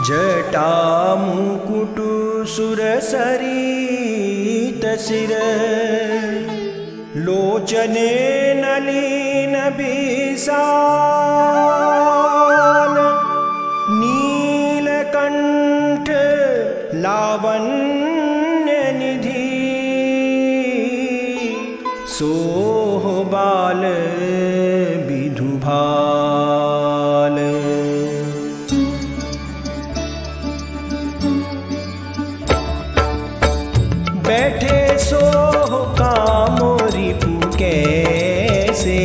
जटा मुकुट सुरसरित सिर लोचने नलिन विशाल नीलकंठ लावण्य निधि सोहबाल विधुभाल बैठे सोह कामो रिपु कैसे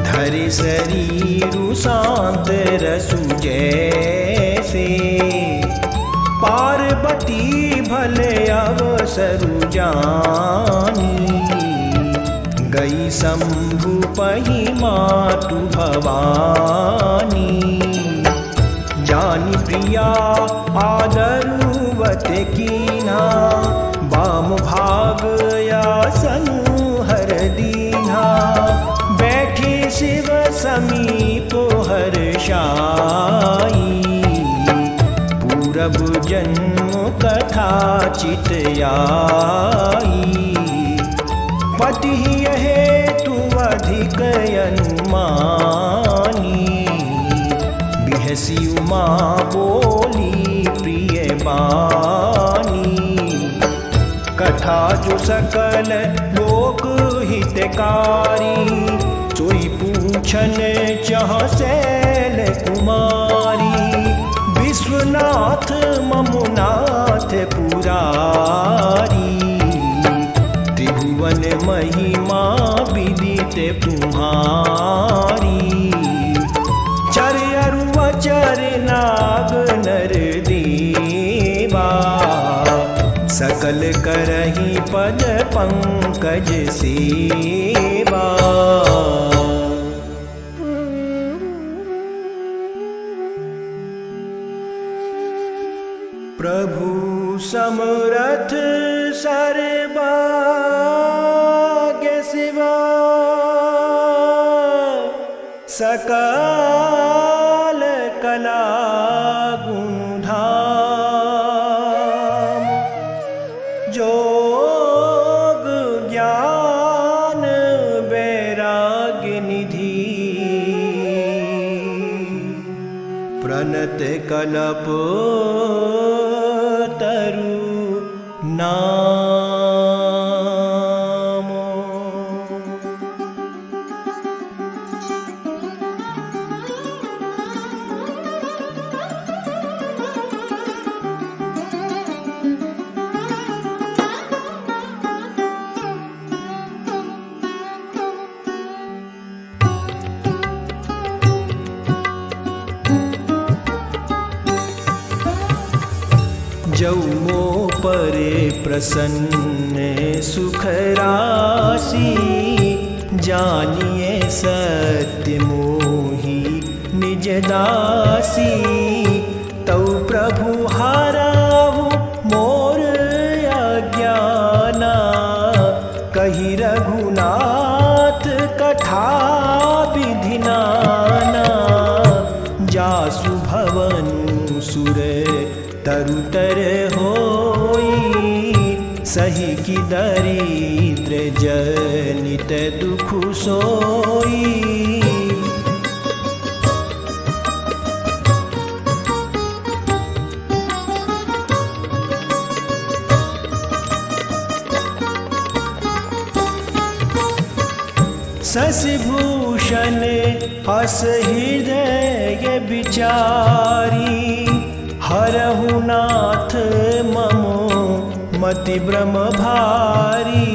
धरि शरीरु शांत रसु जैसे पार्वती भले अवसरु जानी गई शंभु पहि मातु भवानी जानी प्रिया आदरुवत कीना वाम भाग आसन हर दीना बैठी शिव समीप हर्षाई पूरब जन्म कथा चित आई पति हेतु अधिक अनुमानी बिहसी उमा बोली प्रिय बानी कथा जो सकल लोक हितकारी सोई पूछन चह शैल कुमारी विश्वनाथ ममुनाथ पुरारी त्रिभुवन महिमा विदित तुम्हारी चर अरु अचर नाग नर देवा सकल करहि पद पंकज सेवा प्रभु समरथ सर्वज्ञ शिवा सकल कला गुण धाम जोग ज्ञान वैराग्य निधि प्रणत कलप तरु नाम जौमो परे प्रसन्न सुख राशि जानिए सत्य मोहि निज दासी तौ प्रभु हाराहु मोर अज्ञाना कहि रघुनाथ कथा विधि नाना जासु भवनु सुर तरुतर होई सही की दरिद्र जनित दुख सोई शशिभूषण हस हृदय विचारी हरहु नाथ ममो मति भ्रम भारी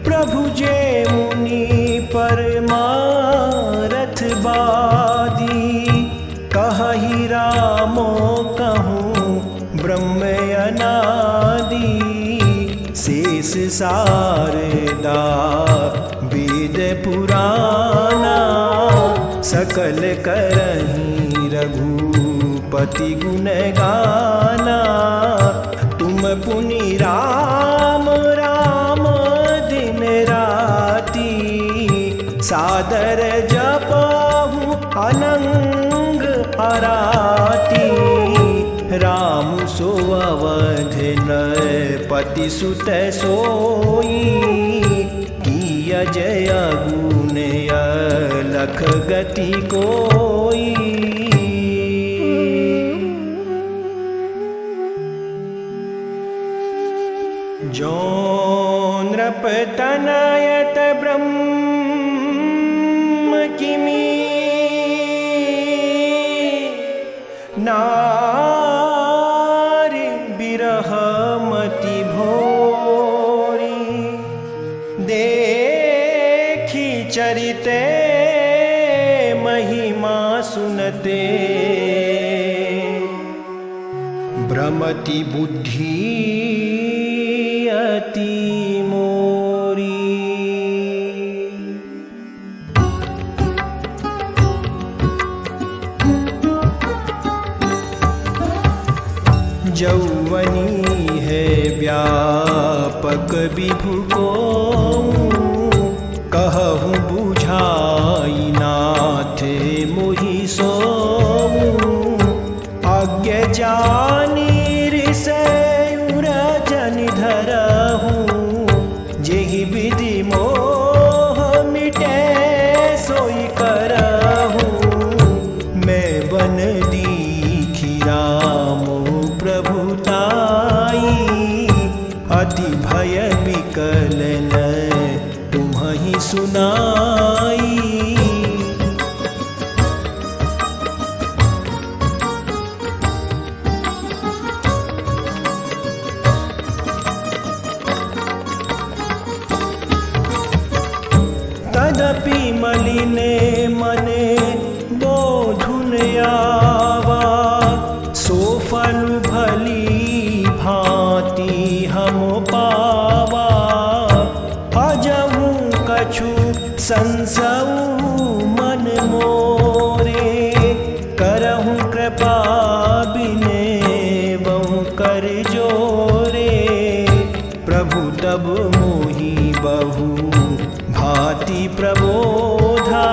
प्रभु जे मुनि परमारथ बादी कहहि रामो कहूँ ब्रह्म अनादि शेष शारदा वेद पुराना सकल करहि रघुपति गुण गाना तुम पुनि राम राम दिन राती सादर जपहु अनंग आराती। राम सो अवध नरपति सुत सोई, किया जय गुण अलख गति कोई। जो नृप तनयत ब्रह्म किमी, नारी बिरह मति भोरी। देखी चरिते महिमा सुनते, भ्रमति बुद्धि अति मोरी। यौवनी है व्यापक विभु को, कहूँ बुझाई नाथ मोहि सोऊं। आज्ञा जानी ऋषयुर जन धरहूँ, जेहि विधि मोह मिटे सोई करहूँ। मैं बन दीखी राम प्रभुताई, अति भय विकल न तुम्हि सुनाई। तदपि मलिने मने बोधुन आवा, सो फल भली भांति हम पावा। अजहूँ कछु संसऊ मन मोरे, करहूँ कृपा बिने बहु कर जोरे। प्रभु तब मोहि बहु भांति प्रबोधा,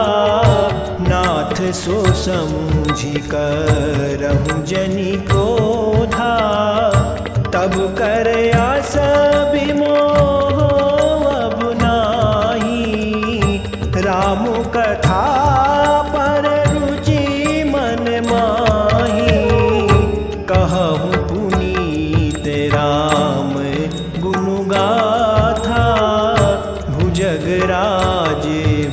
नाथ सो समझि करहूँ जनि क्रोधा। तब कर आस विमोह अब नाहि, राम कथा पर रुचि मन माही। कहूँ पुनीत राम गुण गाथा, भुजगराज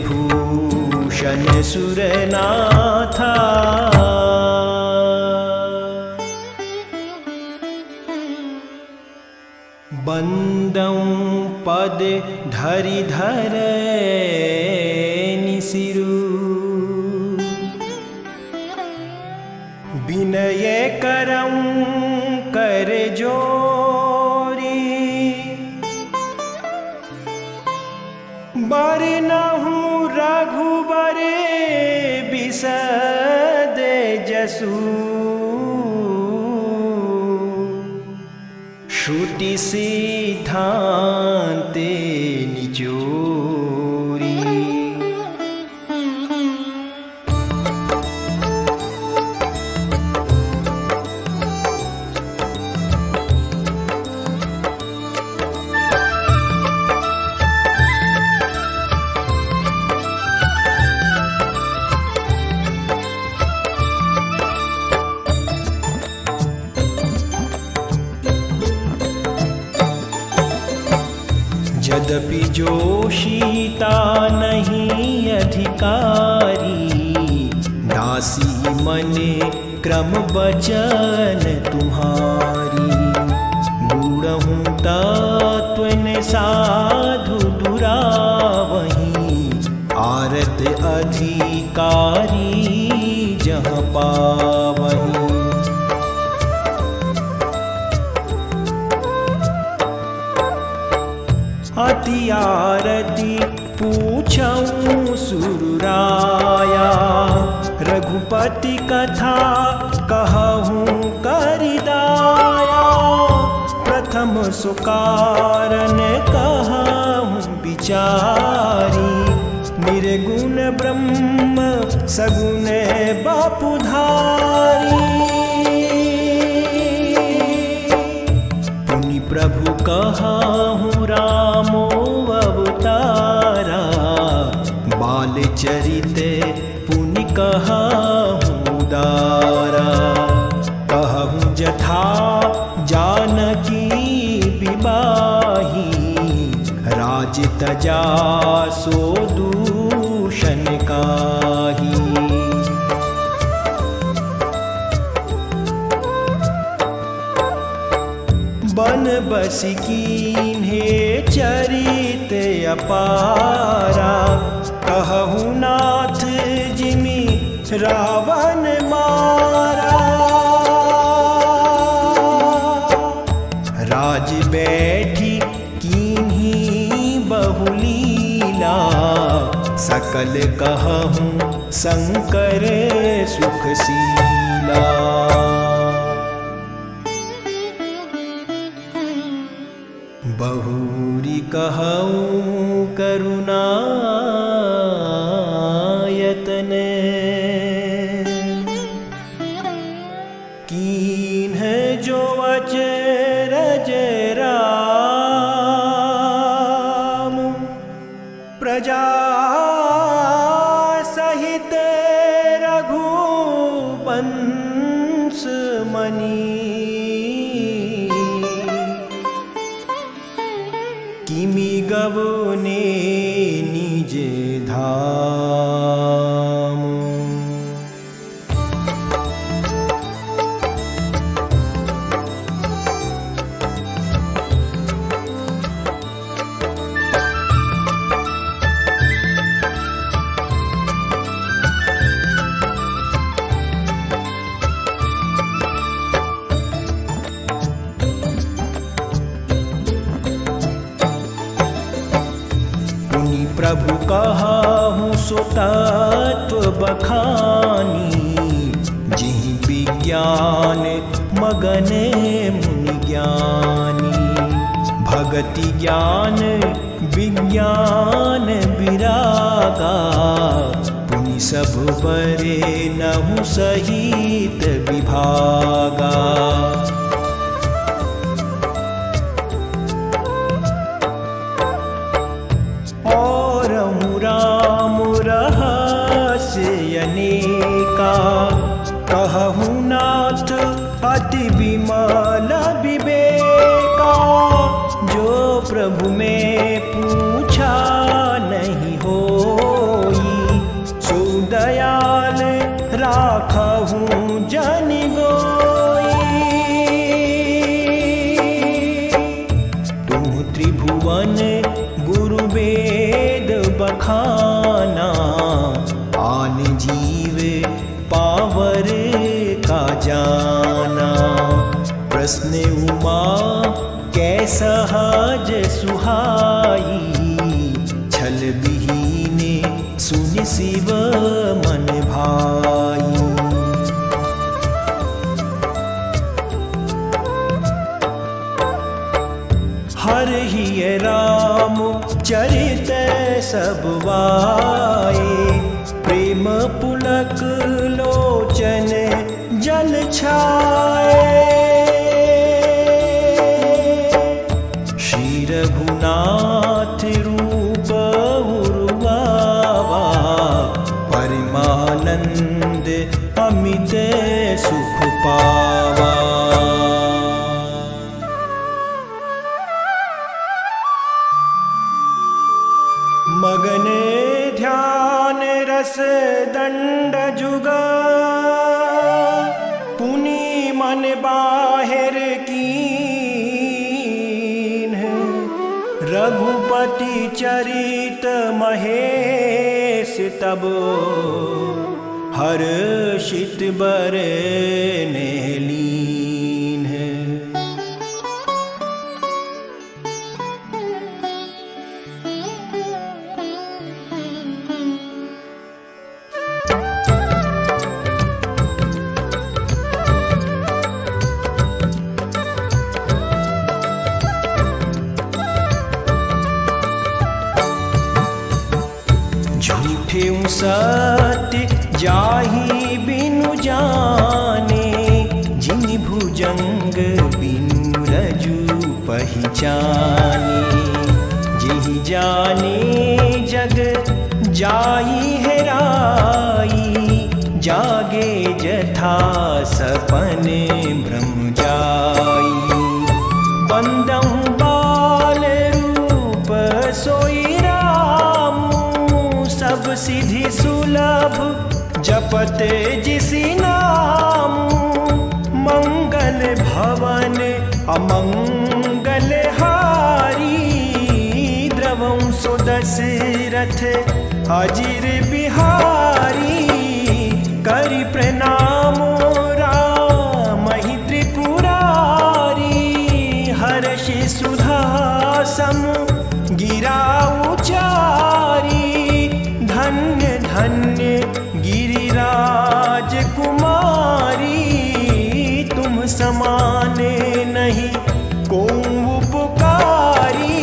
भूषण सुरनाथा। बंदं पद धरि धरनि सिरु, विनय करऊँ कर जोरी। बरनहूँ रघुबर बिसद जसु, श्रुति सिद्धांते निचोरी। यद्यपि जोषिता नहीं अधिकारी, दासी मने क्रम बचन तुम्हारी। बूढ़हूँ तत्व ने साधु दुरावही, आरत अधिकारी जहाँ पावही। अति आरती पूछऊँ सुरराया, रघुपति कथा कहूँ करिदाया। प्रथम सुकारण कहूँ विचारी, निर्गुण ब्रह्म सगुण बापुधारी। पुनि प्रभु कहाहूँ रामो अवतारा, बाल चरित पुनि कहाहूँ दारा। कहूँ जथा जानकी विवाही, राज तजा सो दूषण काही। बन बस कीन्हे चरित अपारा, कहूँ नाथ जिमि रावण मारा। राज बैठी कीन्ही बहुलीला, सकल कहूँ शंकर सुखशीला। बहुरी कहूँ करुणायतन, कीन्ह जो अचरज राम। प्रजा सहित रघुवंश मणि, किमि गवने निज धाम। प्रभु कहाहूँ सो तत्व बखानी, जिहि विज्ञान मगन मुनि ज्ञानी। भगति ज्ञान विज्ञान विरागा, पुनि सब बरे नहुँ सहित विभागा। राम रहस्य अनेका, कहूँ नाथ अति विमल विवेका। जो प्रभु में पूछा नहीं होई, सो दयाल राखहूँ जन गोई। तुम त्रिभुवन गुरु वेद बखाना, आन जीव पावर का जाना। प्रश्न उमा कैसहज सुहाई, छल बिहीने सुन शिव मन भाई। हर ही राम चरित सब वाए, प्रेम पुलक लोचन जल छाए। श्री रघुनाथ रूप उर्वावा, परमानंद अमित सुख पावा। मगन ध्यान रस दंड जुग, पुनि मन बाहिर कीन। रघुपति चरित महेश तब, हर्षित बरने लीन। झूठे सत्य जाहि बिनु जाने, जिन भुजंग बिनु रजु पहिचाने। जिहि जाने जग जाई हेराई, जागे जथा सपने ब्रह्म जाई। बंदहु बाल रूप सोई रामू, सब सिद्धि सुलभ जपत जिसि नामू। मंगल भवन अमंगल हारी, द्रवं सो दशरथ अजिर बिहारी। करि प्रणामो रामहि त्रिपुरारी, हर्षि सुधा सम गिरा उचारी। धन्य धन्य गिरिराज कुमारी, तुम समाने नहीं को उपकारी।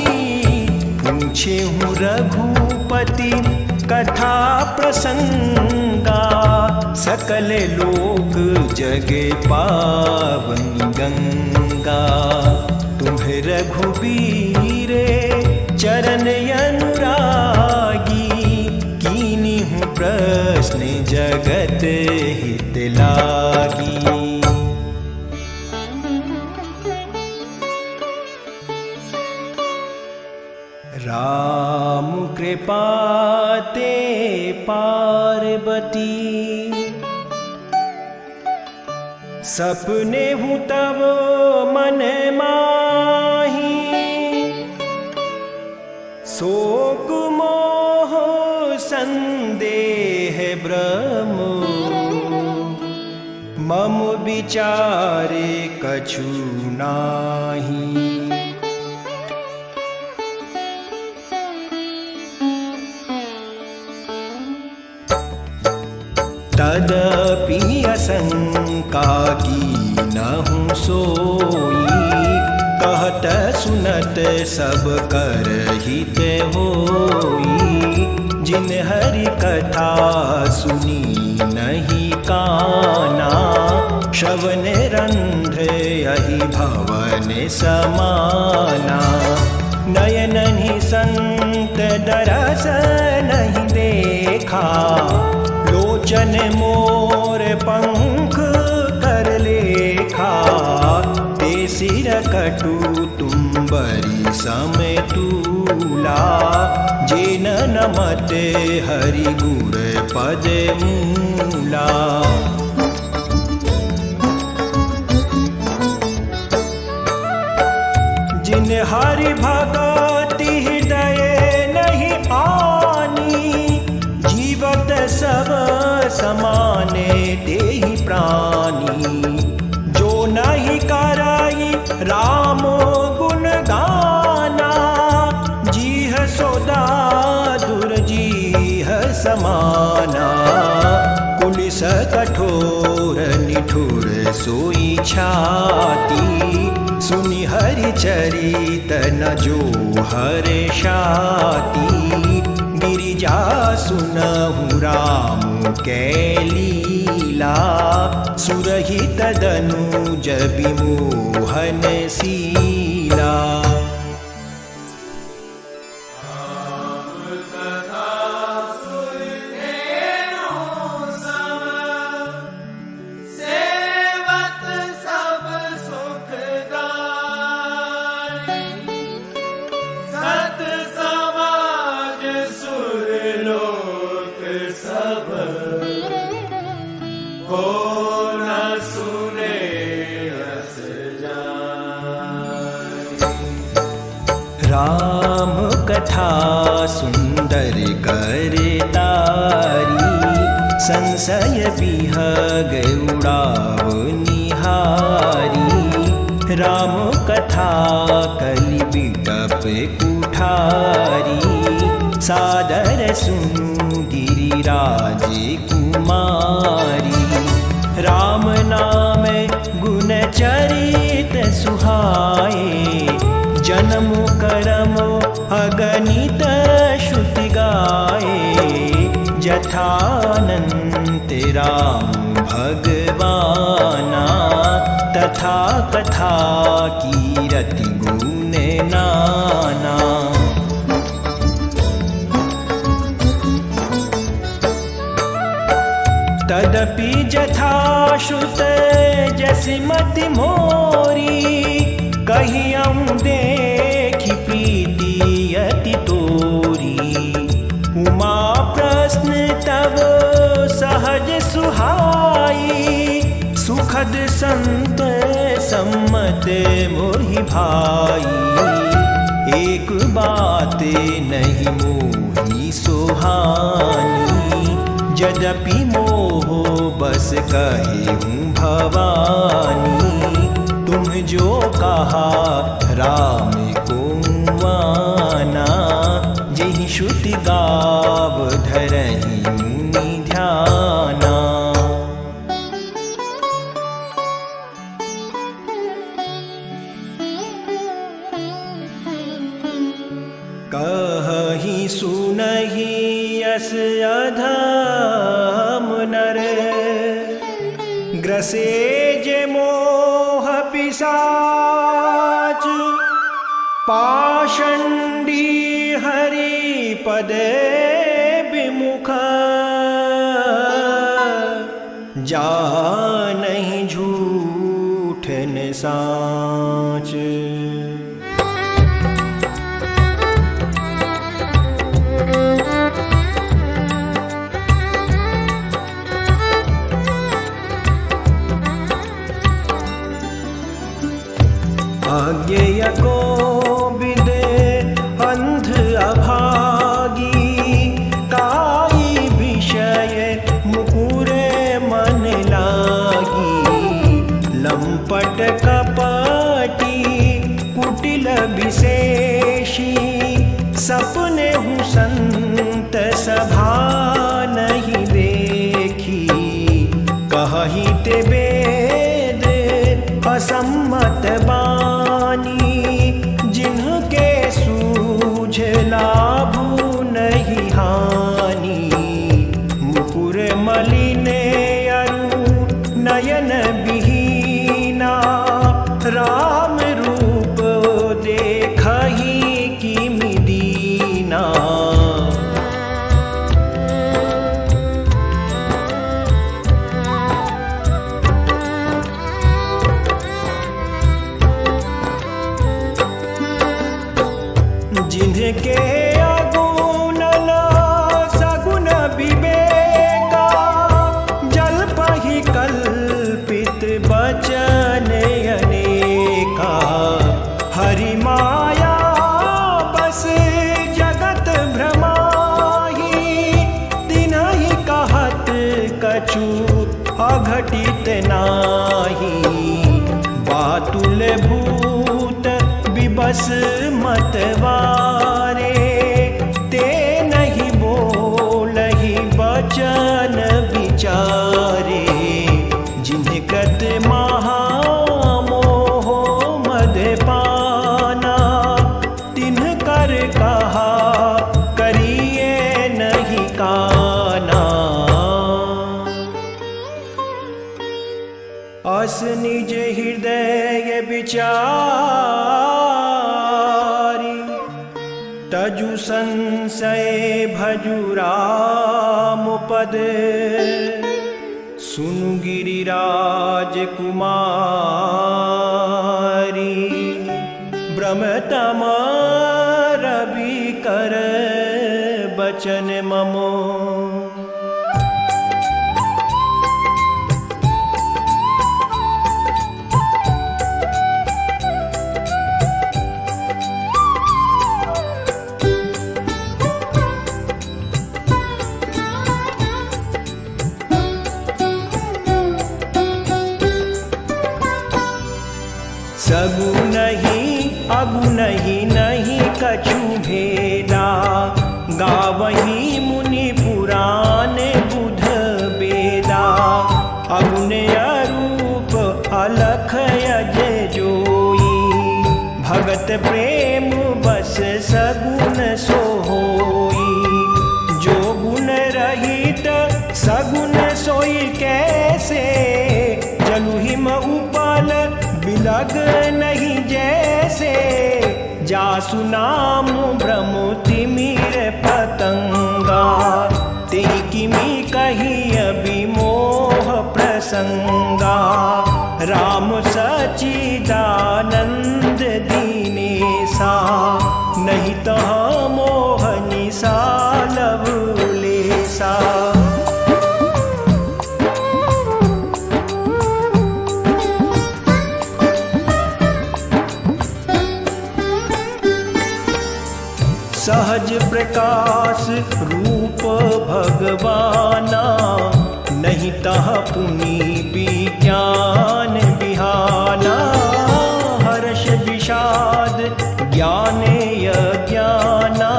पूछे हूँ रघुपति कथा प्रसंगा, सकल लोक जगे पावनी गंगा। तुम्हें रघुबीरे चरण अनुरागी, कीनी हूँ प्रश्न जगत हित लागी। राम कृपा ते पार्वती, सपने हूँ तब मन माही। शोक मोह संदेह भ्रम, मम विचारे कछु नाही। तदपि असंका कीनहु सोई, कहत सुनत सब कर हित होई। जिन हरि कथा सुनी नहीं काना, श्रवण रंध्र यही भवन समाना। नयनहि संत दरस नहीं देखा, लोचन मोर पंख कर लेखा। ते सिर कटु तुम्बरी समय तूला, जेन नमत हरि गुर पद मूला। जिन हरि भगति हृदय नहीं आनी, जीवत सब समाने देहि प्राणी। जो नहीं कराई राम गुण गाना, जीह सोदा दुर्जीह समाना। कुलिस कठोर निठुर सोई छाती, सुनि हरि चरित न जो हर्षाति। गिरिजा सुनहु राम कै लीला, सुरहित दनुज विमोहन शीला। राम कथा सुंदर कर तारी, संशय बिहग उड़ाव निहारी। राम कथा कलि बिटप कुठारी, सादर सुनु गिरिराज कुमारी। राम नाम गुण चरित सुहाए, जन्म करम अगणित श्रुति गाए। जथानंत राम भगवाना, तथा कथा कीरति गुण नाना। तदपि जथाश्रुत जसिमति मोरी, कहियऊँ देखि प्रीति अति तोरी। उमा प्रश्न तव सहज सुहाई, सुखद संत सम्मत मोहि भाई। एक बात नहीं मोहि सोहानी, यद्यपि मोह बस कहेहूँ भवानी। तुम जो कहा राम को माना, जेहि श्रुति गाव धरहि मुनि ध्याना। कहि सुनहि यस अधम नर, ग्रसे जे मोह पिशाच। पाषंडी हरि पदे विमुख, जानहि झूठ न साच। अज्ञेय कोविद अंध अभागी, काई विषय मुकुरे मन लागी। लंपट कपटी कुटिल विशेषी, सपने हूँ संत सभा नहीं देखी। कहि ते वेद असम्मत बानी, जिनके सूझ लाभु नहीं हानि। मुकुर मलिने अरु नयन विहीना, राम रूप देखहि किमि दीना। जिनके अगुण न सगुण विवेका, जल्पहि कल्पित वचन अनेका। हरि माया बस जगत भ्रमाहि, तिन्हि कहत कछु अघटित नाही। बातुल भूत विबस मतवारे, ते नहीं बोलहि वचन विचारे। जिनकत महामोह मद पाना, तिनकर कहा करिए नहीं काना। अस निज हृदय विचारी, तजु संशय भजु राम पद। सुनु गिरिराज कुमारी, भ्रमतम रवि कर बचन ममो। सगुनहि अगुनहि नहीं कछु भेदा, गावहि मुनि पुराण बुध बेदा। अगुन अरूप अलख अजय जोई, भगत प्रेम बस सगुन सो होई। जो गुण रही नहीं जैसे जासु नाम ब्रह्म तिमिर पतंगा। ते किमी कही अभिमोह प्रसंगा। राम सच्चिदानंद दीनेसा। नहीं तह मोह निसा लवलेसा। सहज प्रकाश रूप भगवाना। नहीं तह पुनि विज्ञान बिहाना। हर्ष विषाद ज्ञानेय ज्ञाना।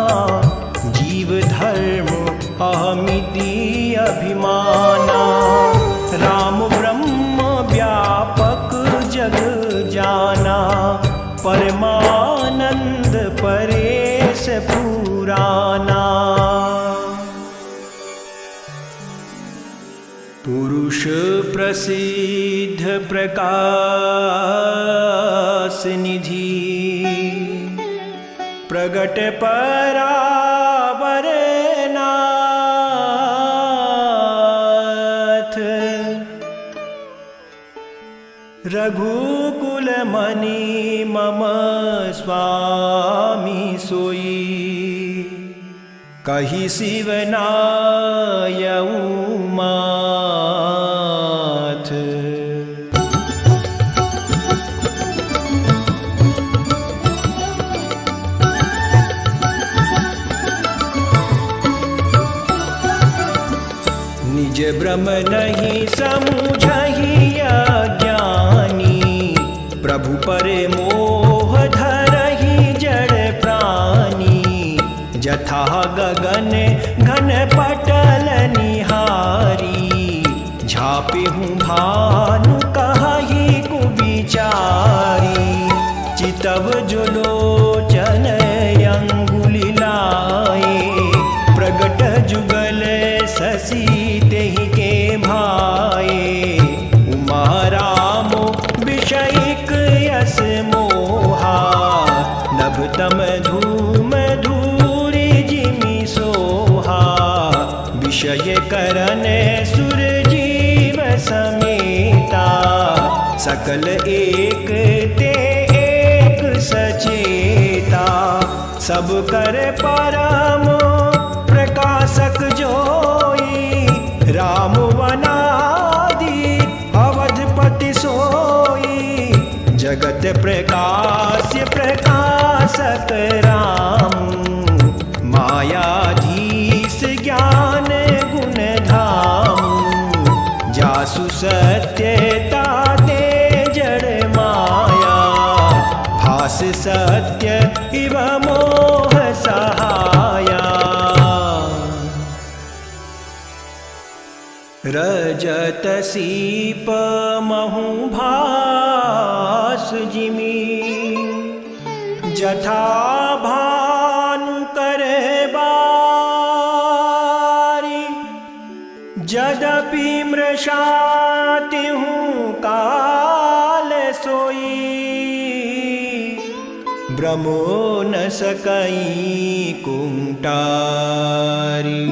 जीव धर्म अहमिति अभिमाना। राम ब्रह्म व्यापक जग जाना। परमानंद परेश पुराना। पुरुष प्रसिद्ध प्रकाश निधि। प्रगट परावरनाथ। रघुकुल मणि मम स्वामी सोई। कही शिवनायऊ माथ। निज ब्रह्म नहीं समुझहि अज्ञानी। प्रभु परे मोह धरहि जड़ प्राणी। जथा गगन घन पटल निहारी। झापे हूँ भानु कहि कुविचारी। चितव जो लोचन अंगुली लाए। प्रगट जुगल शशि तेहि के भाए। उमा राम विषयिक यस मोहा। नभ तम धूम धूरि जिमि सोहा। विषय करन सुर जीव समेता। सकल एक ते एक सचेता। सब कर परम प्रकाशक जोई। राम वनादि अवधपति सोई। जगत प्रकाश्य प्रकाशक राम। मायाधीश ज्ञान गुण धाम। जासु सत्यता ते जड़ माया। भास सत्य इव मोह सहाया। रजत सीप महु भास जिमि। जथा भानु करे बारी। जदपि मृषाति हूँ काल सोई। ब्रह्मो न सकई कुंटारी।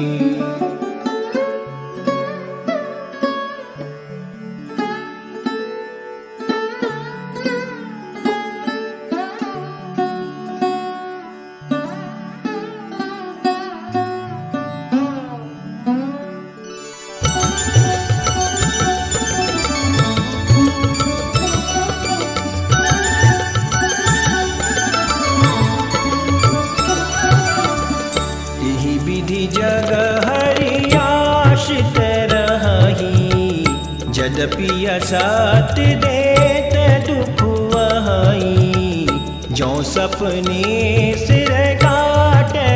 जग हरियाशित रही। जदपि असत देत दुख वही। जो सपने सिर काटे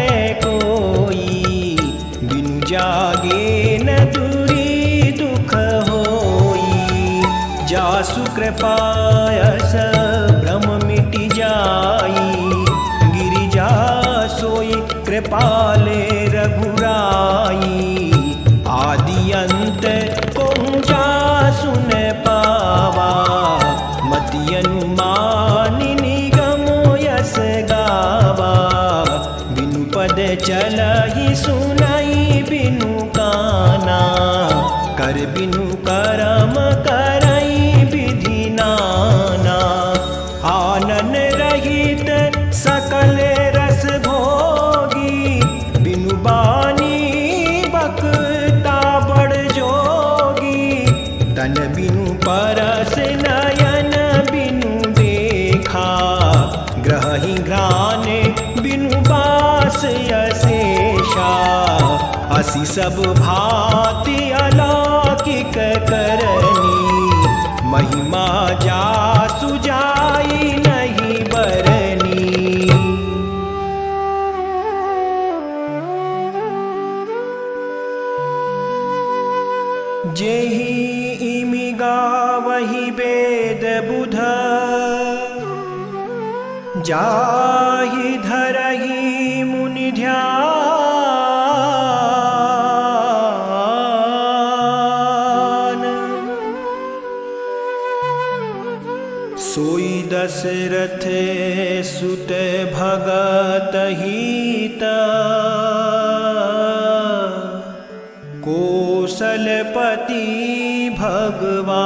कोई। बिनु जागे न दूरी दुख होई। जासु कृपायस भ्रम मिटि जाई। गिरिजा सोई कृपाले रघुराई। आदि अंत को जा सुन पावा। मति अनुमान हसी सब भांति अलौकिक करनी, महिमा जा सुजाई नहीं बरनी। जेहि इमि गावहि वेद बुध, जाहि धरहि मुनि ध्यान। सोई दशरथ सुत भगत हित, कौशलपति भगवान।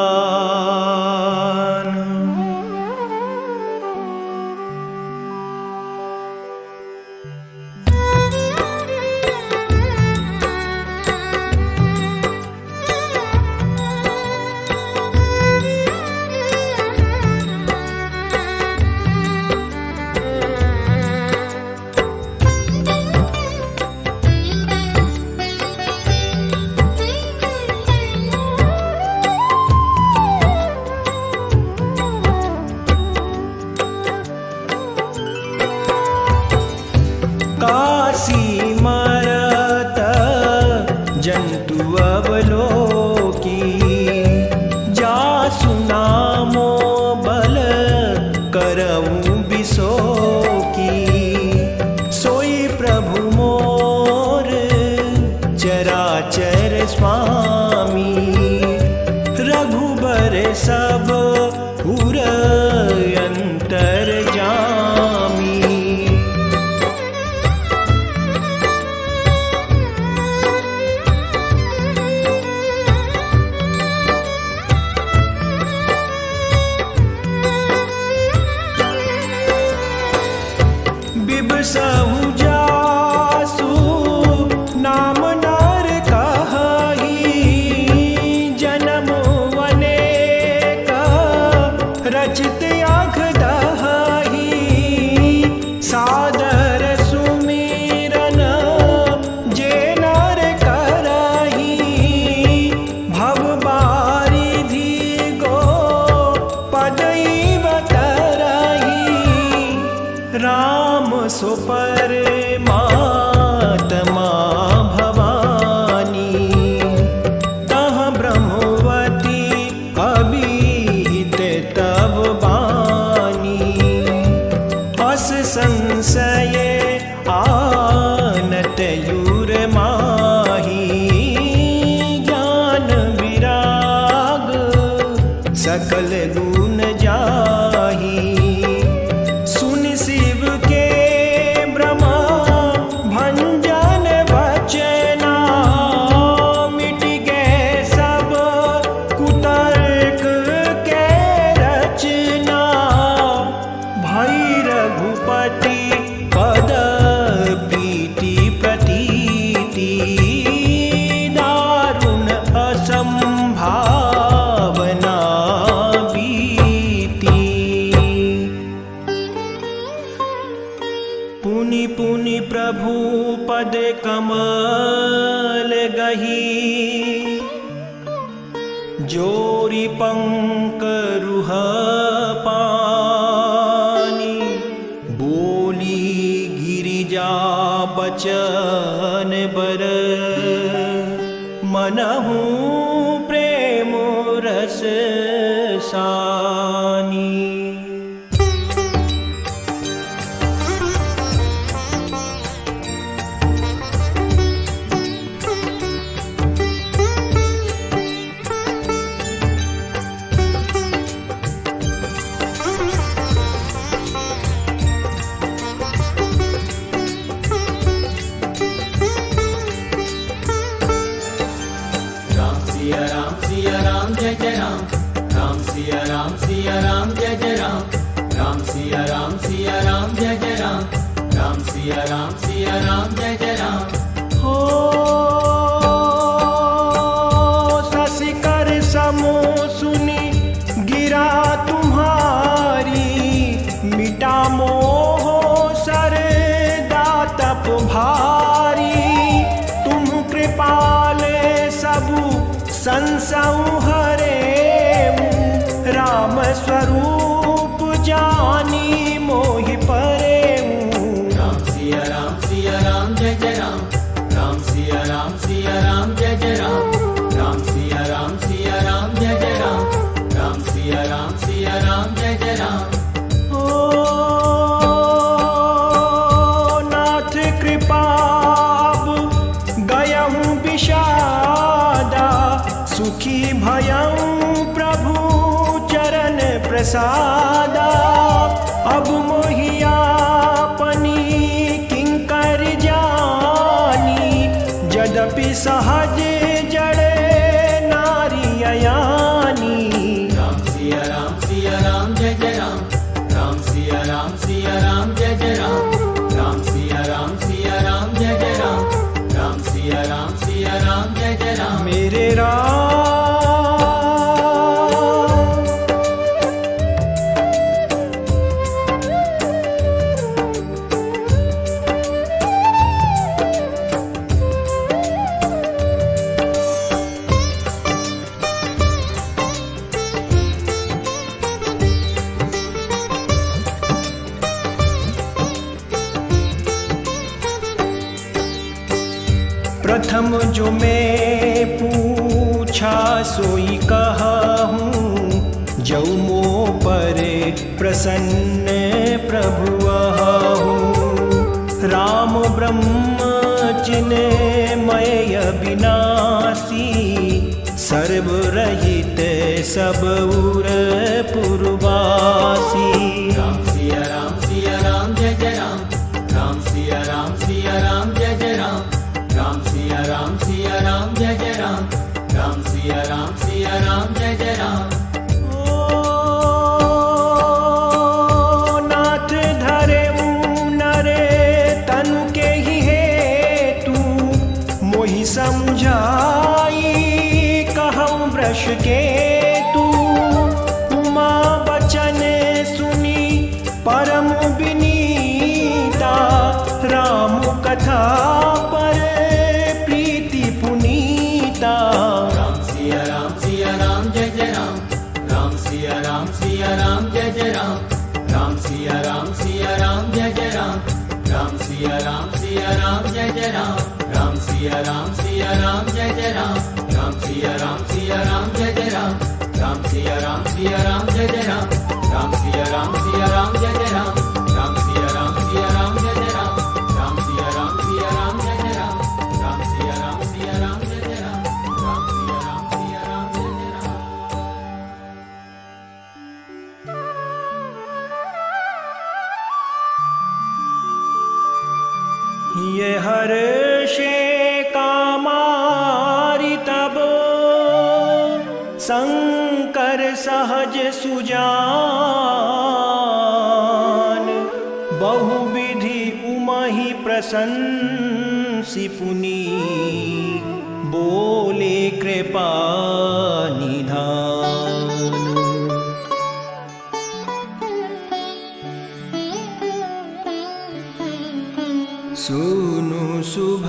काशी मरत जंतु अवलोकी, जासु नामो बल करऊं बिसोकी। सोई प्रभु मोर चराचर स्वामी, रघुबर सब उर अंतर जामी। बिबसहु जासु नाम नर कहहि, जन्म अनेक रचित अघ दहहि। सादर सुमिरन जे नर करहि, भव बारिधि गो पदई बतरहि। राम सो परमात्मा भवानी, तह ब्रह्मवती अभिहित तब बानी। अस संशय आनत युर माही, ज्ञान विराग सकल गुण जाही। शिव के ब्रह्मा भंजन बचना, मिट गए सब कुतर्क के रचना। भई रघुपति पद प्रीति प्रतीति, दारुण असंभावना बीती। पुनि पुनि प्रभु पद कमल गही, जोरी पंकरुह पानी। बोली गिरिजा बचन बर, मनहु प्रेम रस सानी। जय जय राम, राम सिया राम जय जय राम, राम सिया राम जय जय राम, राम सिया राम जय जय राम। हो शशिकर समो सुनी गिरा तुम्हारी, मिटा मोह सर दातप भारी। तुम कृपा कृपाले सबु संसऊ हरे राम स्वरूप जानी मोहि परे राम सिया राम जय जय राम राम सिया राम जय जय राम राम सिया राम जय जय राम राम सिया राम जय जय राम ओ नाथ कृपा गयहूँ विषादा सुखी भयऊँ प्रभु चरण प्रसादा अब मोहियापनी किंकर जानी यद्यपि सहज जड़े नारी अयानी राम सिया राम जय जय राम राम सिया राम जय जय राम राम सिया राम जय जय राम राम सिया राम जय जय राम मेरे राम प्रथम जो मैं पूछा सोई कहूँ जौ मो पर प्रसन्न प्रभु राम ब्रह्म चिन्मय विनाशी सर्वरहित सब उर पुरवासी राम सिया राम जय जय राम राम सिया राम जय जय राम राम सिया राम जय जय राम राम सिया राम जय जय राम ओ नाथ धरे नरे तनु के ही हेतु मोहि समझाई कहूँ वृष के तू उमा बचन सुनी परम विनीता राम कथा पर प्रीति पुनीता राम सिया राम जय जय राम राम सिया राम जय जय राम राम सिया राम जय जय राम राम सिया राम जय जय राम राम सिया राम जय जय राम राम सिया राम जय जय राम राम सिया राम जय जय राम राम सिया राम जय जय राम राम सिया राम जय जय राम राम सिया राम जय जय राम राम सिया राम जय जय राम राम सिया राम जय जय राम ये हर्षे कामारि तब शंकर सहज सुजान बहुविधि उमहि प्रशंसी पुनि बोले कृपा निधान सुनु शुभ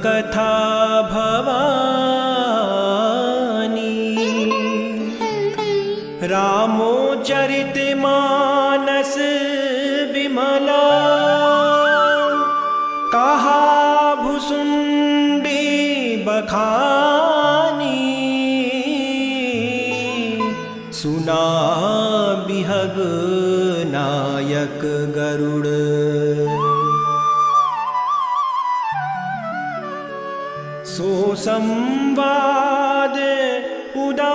कथा भवानी रामो चरित मानस विमला कहा भुसुंडी बखानी सुना बिहग नायक गरुड़ सो संवाद उदार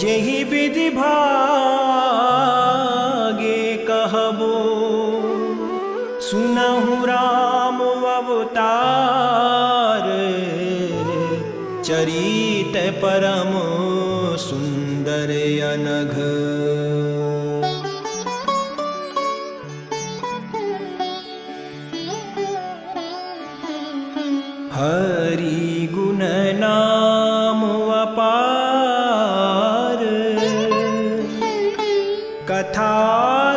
जेहि विधि भागे कहबो सुनहु राम अवतार चरित परम सुंदर अनघ हरि गुण नाम अपार कथा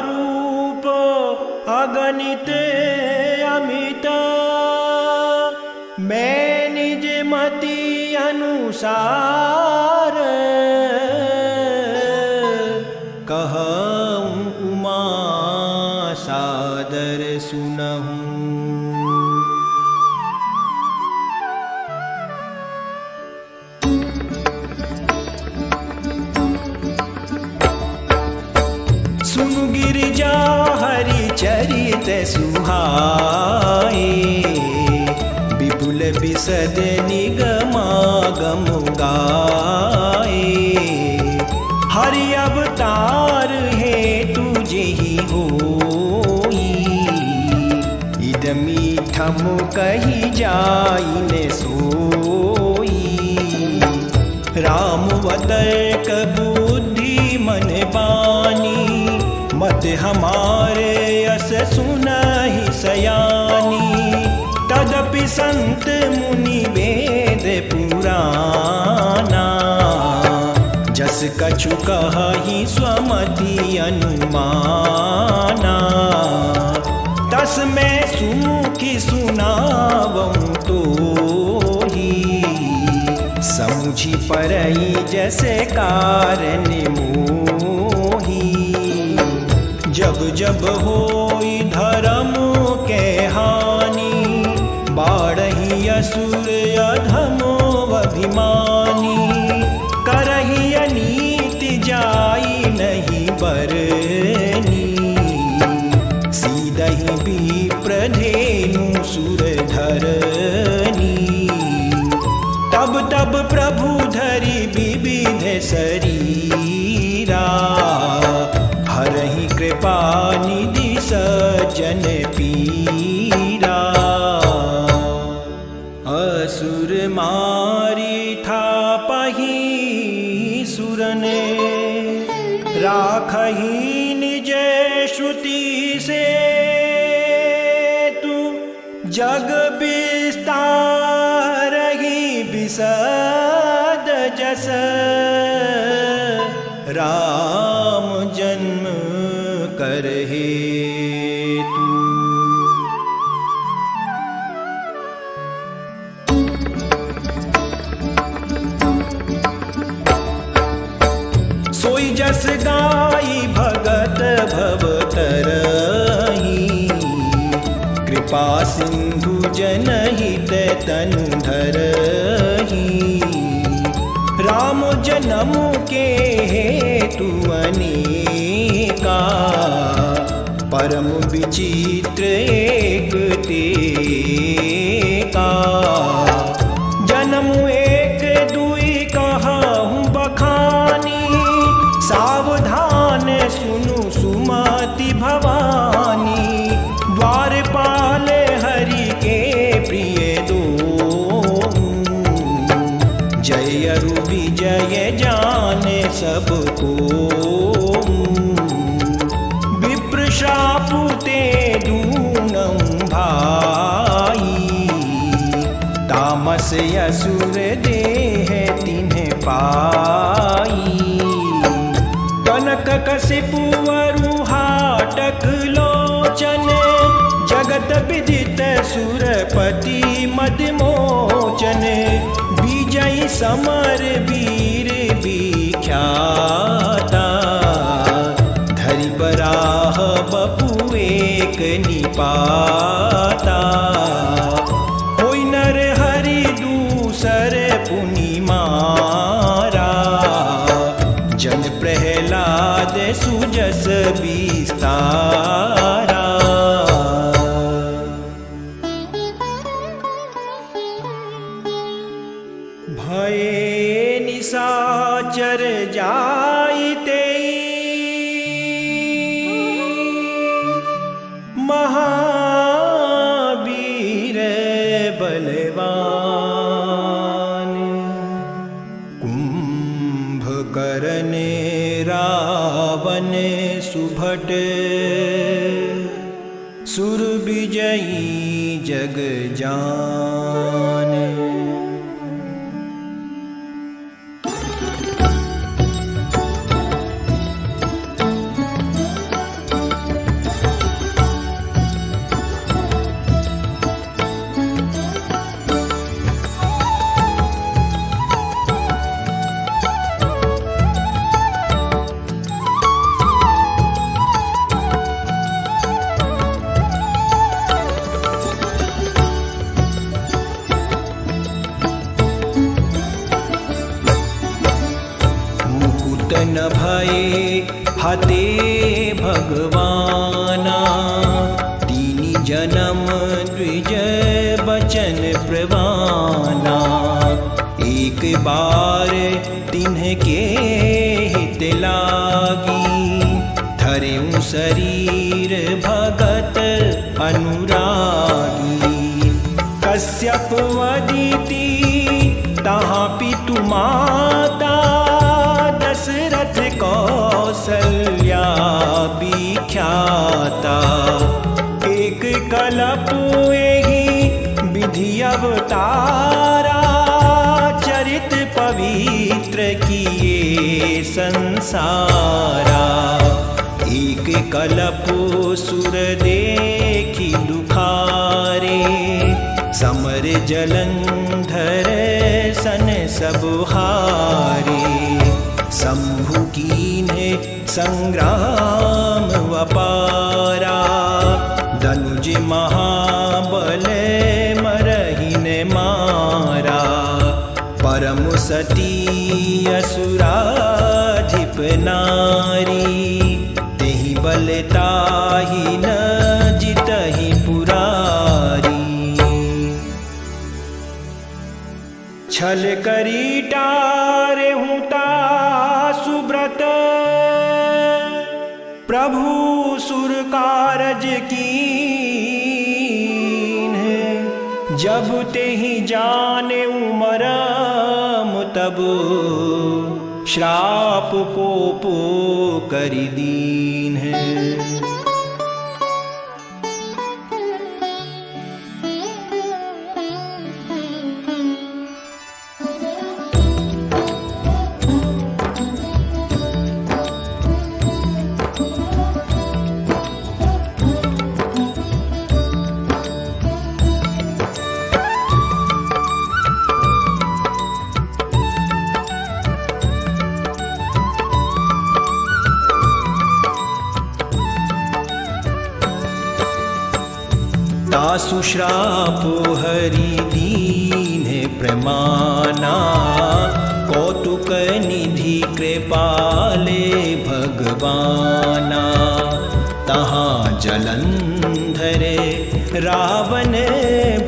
रूप अगणित अमित मैं निज मति अनुसार कहूँ उमा सादर सुनहूँ। सुनु गिरिजा हरि चरित सुहाए, विपुल बिसद निगमागम गाए। हरि अवतार हेतु जेहि होई, इदमीठम कही जाई न सोई। राम वतर्क बुद्धि मन बानी, मत हमारे यस सुनहि सयानी। तदपि संत मुनि वेद पुराना, जस कछु कहहि स्वमति अनुमाना। तस मैं सुमुखी सुनावऊँ तोहि, समुझि परई जैसे कारण मोही। जब जब होई धर्म के हानि, बाढ़हि असुर अधमो अभिमानी। करहि अनीति जाई नहीं बरनी, सीदहि विप्रधेनु सुर धरनी। तब तब प्रभु धरि विविध शरीरा, हरहि कृपा निधि सज्जन पीरा। असुर मारी थापहि सुरने, राखहि निज श्रुति से तू। जग विस्तारहि विशद जस, राम जन्म करहे तू। सोई जस गाई भगत भवतरहि, कृपा सिंधु जनहित तनु धरहि। राम जन्म के हेतु अनेका, परम विचित्र एक तेका। जन्म एक दुई कहूँ बखानी, सावधान सुनु सुमति भवानी। द्वारपाल हरि के प्रिय दो, जय अरु विजय जाने सबको। विप्र श्रापु ते दूनम भाई, तामस असुर देह तिन्ह पाई। कनक कसिपु वरु हाटक लोचन, जगत विदित सुरपति मदमोचन। विजयी समर वीर विख्याता, धरि बराह बपु एक निपाता। होई नर हरि दूसर पुनि मारा, जन प्रहलाद सुजस विस्तारा। भये निशाचर जाइते, महावीर बलवान। कुंभकर्ण रावण सुभट, सुर विजयी जग जान। भये हते भगवाना। तीनी जन्म द्विज बचन प्रवाना। एक बार तिन्हके हित लागी, धरेऊं शरीर भगत अनुरागी। कश्यप वदिति तहाँ पितु माता, दशरथ कौसल्या विख्याता। एक कलप एहि विधि अवतारा, चरित पवित्र किए संसारा। एक कलप सुर देखी दुखारे, समर जलंधर सन सब हारे। शंभु कीन्हे संग्राम अपारा, धनुज महाबल मरहिन मारा। परम सती असुराधिप नारी, तेहि बल ताहि न जितहि पुरारी। छल करी टारेहु सुब्रत, प्रभु सुर कारज कीन्हे। जब तेहि जाने मरम, तब श्राप कोप करि दीन्हे। तासु श्राप हरि दीन्हे प्रमाना। कौतुक निधि कृपाले भगवाना। तहाँ जलंधर रावण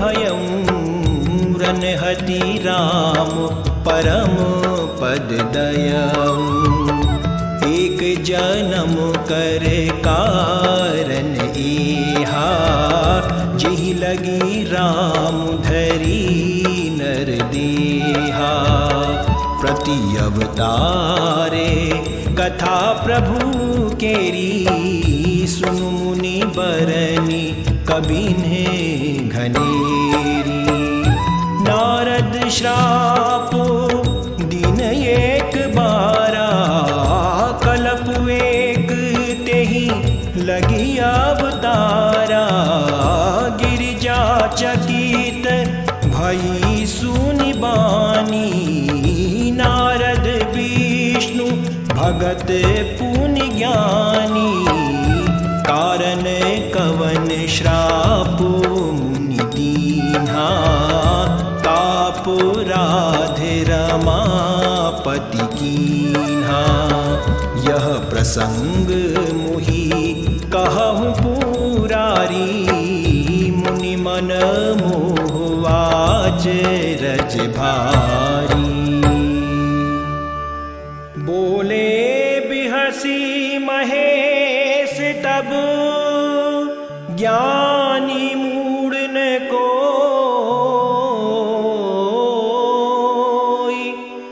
भयं, रनहति राम परम पद दयं। एक जन्म कर कारण एहा, जेहि लगी राम धरी नर देहा। प्रति अवतारे कथा प्रभु केरी, सुनु मुनि बरनी कबिन्हे घनेरी। नारद श्राप दिन एक बारा, कलप एक तेहि लगी अवतारा। गिरिजा चकित भई सुनि बानी, नारद विष्णु भगत पुनि ज्ञानी। कारण कवन श्राप मुनि दीन्हा, ताप राधे रमापति कीन्हा। यह प्रसंग मुहि कहूँ पुरारी, मुनि मन मोह आचरज भारी। बोले बिहसी महेश तब, ज्ञानी मूढ़न कोई।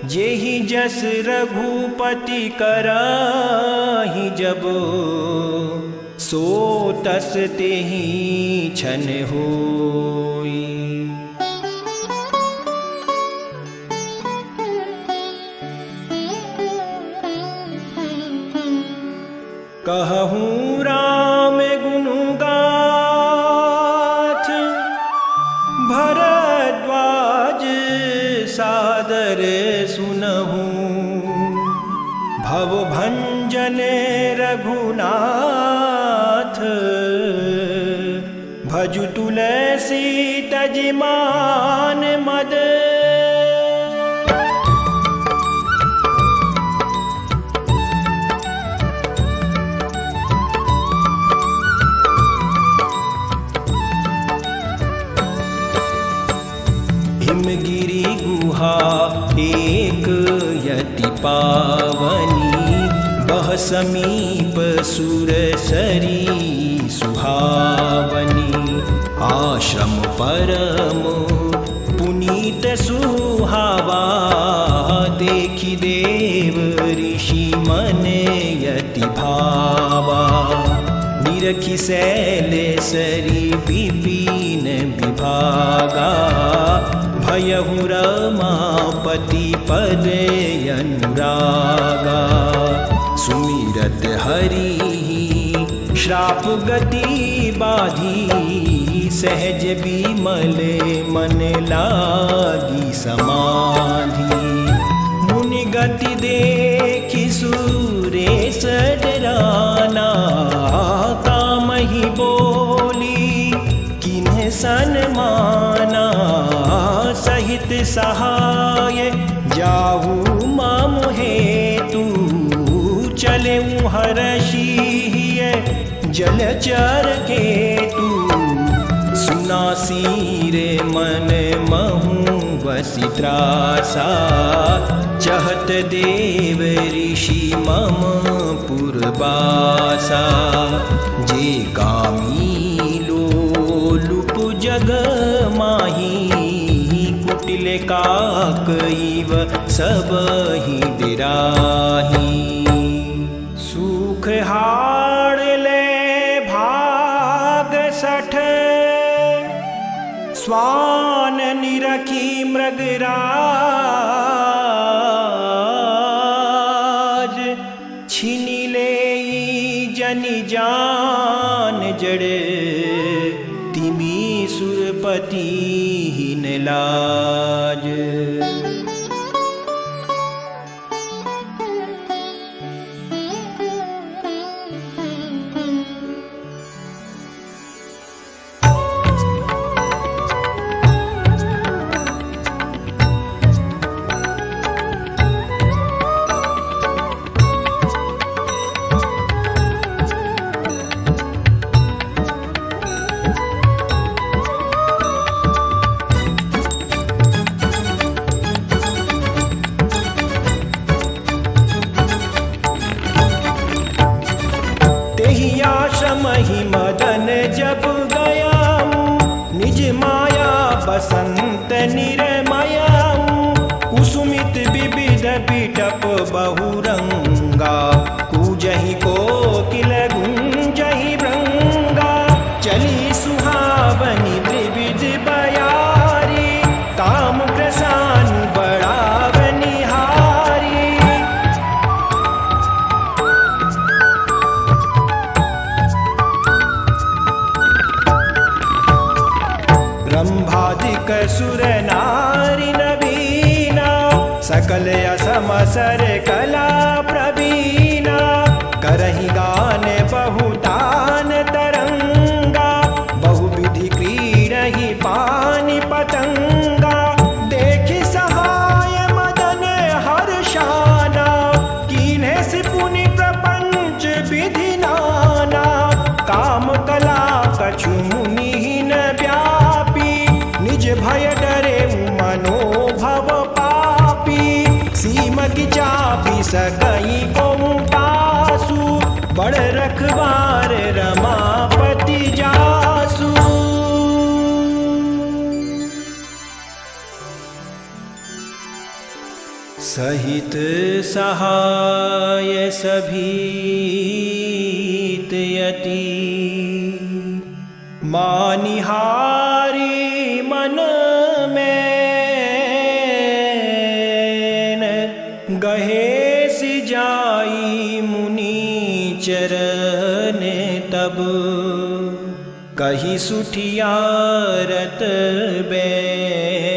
जेहि जस रघुपति कराहि जब, सो तस तेहि छन होई। कहूँ राम गुनु गाथ, भरद्वाज सादर सुनहूँ। भव भंजन रघुनाथ, भजु तुलसी तजमान मद। हिमगिरि गुहा एक यति पावनी, बह समीप सुरसरी सुहावनी। आश्रम परम पुनीत सुहावा, देखि देव ऋषि मन यति भावा। निरखि शैल सरी विपिन विभागा, भयहु रमापति पद अनुरागा। सुमिरत हरि श्राप गति बाधी, सहज बिमल मन लागी समाधि। मुनि गति देखि सुरेश डराना, कामहि बोली किन्ह सन्माना। सहित सहाय जाहु मम हेतु, चले हर्षि जलचर केतु। सुनासी रे मन महु वसी त्रासा, चहत देव ऋषि मम पुरबासा। जे कामी लोलुप जग माही, कुटिल काकइव सबहि डिराही। सुख हाड़ ले भाग सठ, स्वान निरखी मृगराज। छिनि लेई जनि जान जड़, तिमी सुरपति हिन लाज। आश्रमहि मदन जब गया, निज माया बसंत निरमया। कुसुमित विविध बिटप बहुरंगा, कूजहि कोकिल गुंजहि भृंगा। चली सुहावनी विविध बयारी, काम प्रसान बढ़ावनि हारी। रंभादिक सुर नारी नवीना, सकल असमसर कला प्रवीणा। करहि गान बहुतान तरंगा, बहुविधि क्रीडहि पानि पतंगा। देखि सहाय मदन हर्षाना, कीन्हे सि पुनि प्रपंच विधि नाना। काम कला कछु मुनिहीन व्यापी, निज भय डरे मनोभव पापी। सीमक चापी सकई को पासु, बड़ रखवार रमापति जासु। सहित सहाय सभीत यति, मानिहारी मन में गहे सि जाई मुनि चरण। तब कही सुठियारत बैन।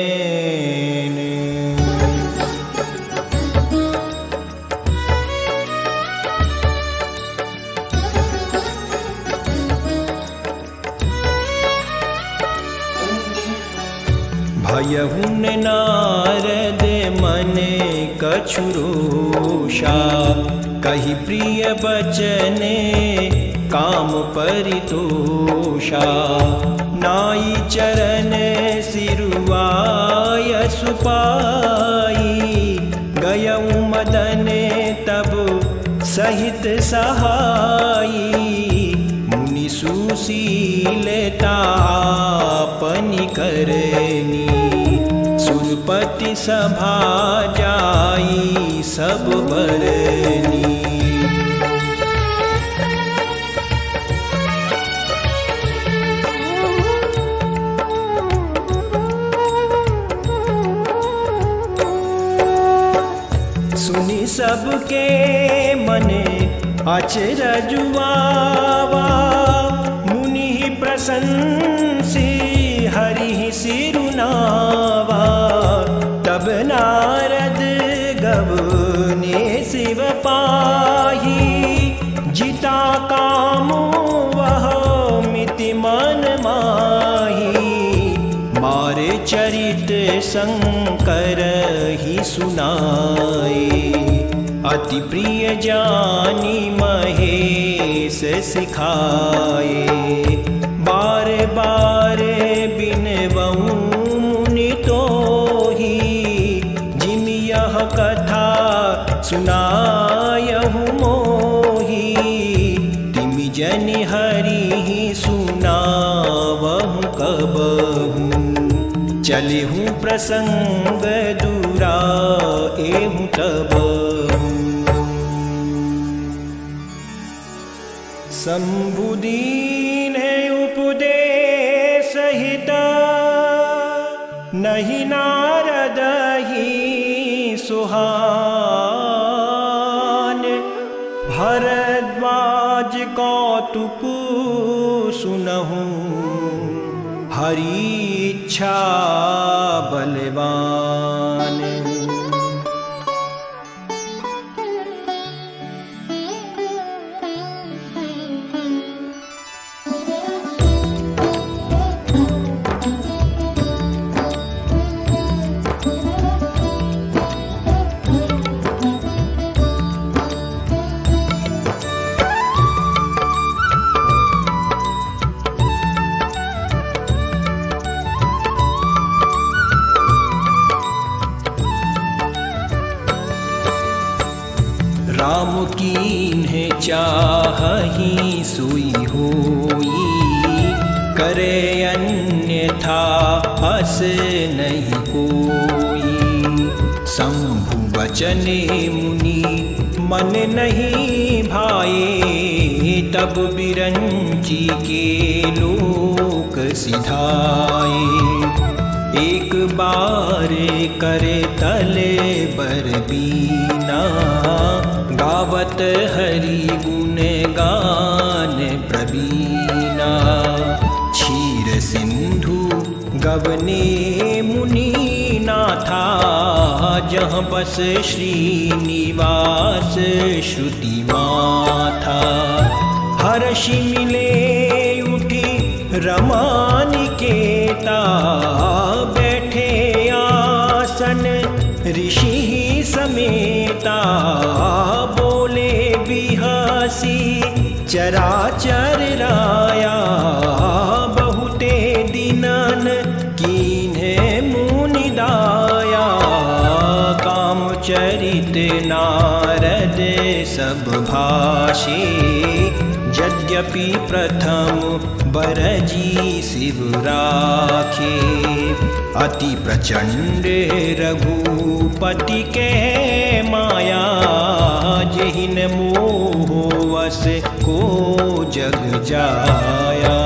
भयहुन नारद मन कछु रोषा, कही प्रिय बचन काम परितोषा। नाई चरण सिरुआय पाई। गयऊ मदन तब सहित सहाई, मुनि सुशीलतापनि करनी। सुरपति सभा जाई सब बरनी। सुनी सबके मने अचरज हुआ, मुनि प्रशंसी हरि सिरुनावा। तब नारद गवने शिव पाही, जिता काम वह मिति मन माही। मारे चरित शंकर ही सुनाए, अति प्रिय जानी महेश सिखाए। बार बार बिनवऊँ मुनि तोहि, जिम यह कथा सुनायहु मोहि। तिमि जनि हरि सुनावहु कबहु, चलिहूँ प्रसंग दूरा एहूँ तबहु। शंभुदीन उपदेश हित, नहीं नारद ही सुहान। भरद्वाज कौतुक सुनहूँ, हरि इच्छा बलवान। राम कीन्हे चाहहि सोई होई, करे अन्यथा अस नहीं कोई। शंभु बचने मुनि मन नहीं भाए, तब बिरंची के लोक सिधाए। एक बार करे तले बर बीना, गावत हरि गुण गान प्रवीणा। क्षीर सिंधु गवने मुनि नाथा, जहाँ बस श्रीनिवास श्रुति माथा। हर्षि मिले उठी रमानिकेता, बैठे आसन ऋषि समेता। बोले बिहासी चराचर राया, बहुते दिनन कीन्हे मुनि दाया। काम चरित नारद सब भाषे, यद्यपि प्रथम बरजी शिव राखे। अति प्रचंड रघुपति के माया, जहिन मोह वस को जग जाया।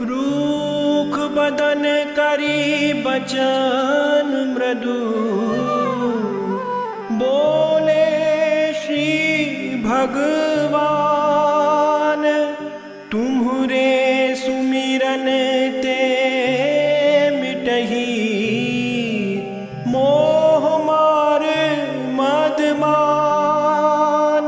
रूख बदन करी बचन मृदु, बोले श्री भगवान। तुम्हरे सुमिरन ते मिटही, मोह मार मद मान।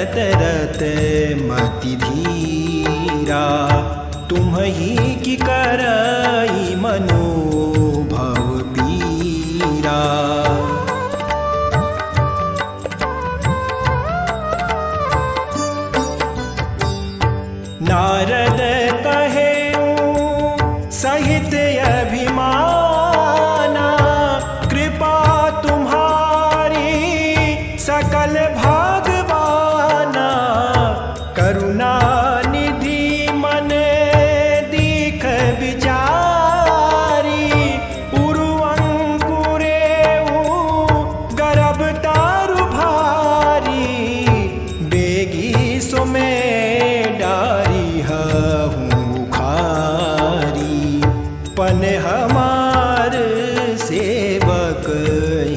दशरथ मति धीरा, तुम ही की करई मनोभव पीरा। नारद कहे सहित अभिमाना, कृपा तुम्हारी सकल भागवाना। करुणा निधि मन दीख विचारी, उर्वंकुरे गर्भ तारु भारी। बेगी सो में डारी हूँ खारी, पन हमार सेवक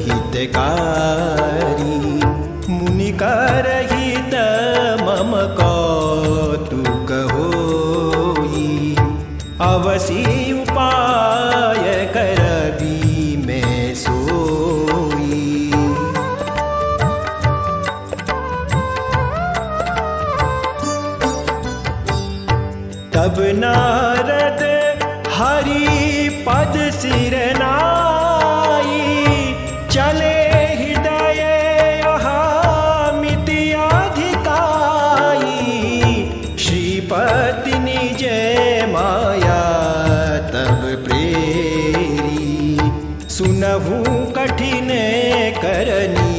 हितकारी। मुनि करहित मम कौतुक होई, अवसी उपाय करबी मैं सोई। तब नारद हरि पद सिर नाई, चले हृदय मिति अधिकाई। श्रीपति निज माया तब प्रेरी, सुनहु कठिन करनी